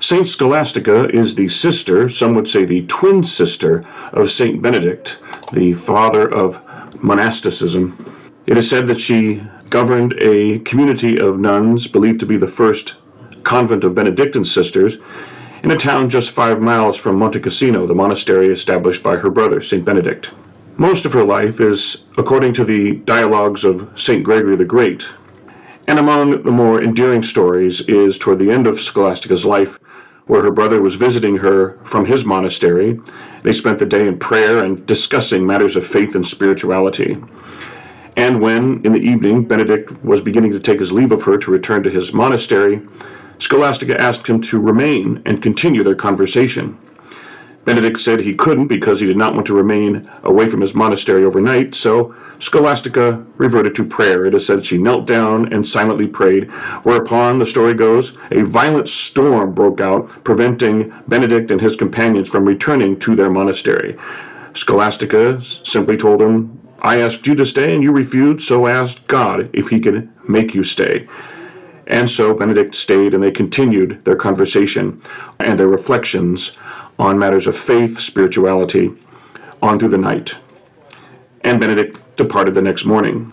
Saint Scholastica is the sister, some would say the twin sister, of Saint Benedict, the father of monasticism. It is said that she governed a community of nuns believed to be the first convent of Benedictine sisters in a town just 5 miles from Monte Cassino, the monastery established by her brother, Saint Benedict. Most of her life is according to the dialogues of Saint Gregory the Great, and among the more endearing stories is toward the end of Scholastica's life, where her brother was visiting her from his monastery. They spent the day in prayer and discussing matters of faith and spirituality. And when, in the evening, Benedict was beginning to take his leave of her to return to his monastery, Scholastica asked him to remain and continue their conversation. Benedict said he couldn't because he did not want to remain away from his monastery overnight, so Scholastica reverted to prayer. It is said she knelt down and silently prayed, whereupon, the story goes, a violent storm broke out, preventing Benedict and his companions from returning to their monastery. Scholastica simply told him, "I asked you to stay and you refused, so asked God if he could make you stay." And so Benedict stayed, and they continued their conversation and their reflections on matters of faith, spirituality, on through the night. And Benedict departed the next morning.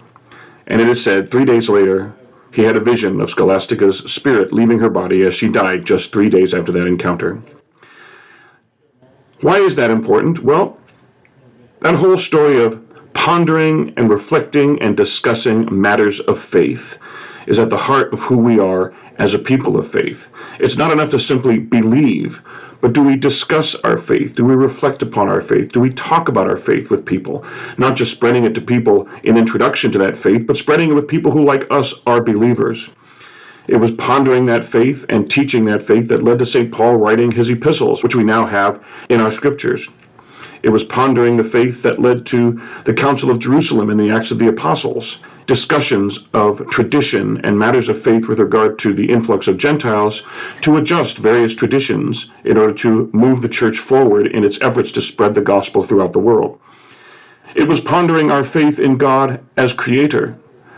And it is said 3 days later, he had a vision of Scholastica's spirit leaving her body as she died just 3 days after that encounter. Why is that important? Well, that whole story of pondering and reflecting and discussing matters of faith is at the heart of who we are as a people of faith. It's not enough to simply believe, but do we discuss our faith? Do we reflect upon our faith? Do we talk about our faith with people? Not just spreading it to people in introduction to that faith, but spreading it with people who, like us, are believers. It was pondering that faith and teaching that faith that led to St. Paul writing his epistles, which we now have in our scriptures. It was pondering the faith that led to the Council of Jerusalem and the Acts of the Apostles, discussions of tradition and matters of faith with regard to the influx of Gentiles to adjust various traditions in order to move the church forward in its efforts to spread the gospel throughout the world. It was pondering our faith in God as creator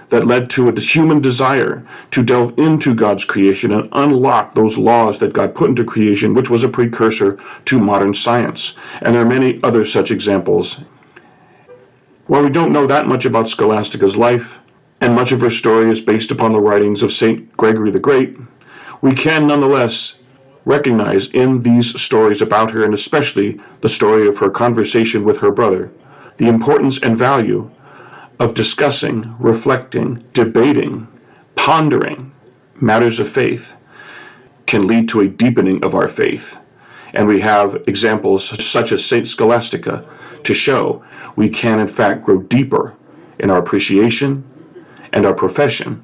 that led to a human desire to delve into God's creation and unlock those laws that God put into creation, which was a precursor to modern science. And there are many other such examples. While we don't know that much about Scholastica's life, and much of her story is based upon the writings of St. Gregory the Great, we can nonetheless recognize in these stories about her, and especially the story of her conversation with her brother, the importance and value of discussing, reflecting, debating, pondering matters of faith can lead to a deepening of our faith. And we have examples such as St. Scholastica to show we can in fact grow deeper in our appreciation and our profession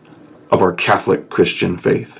of our Catholic Christian faith.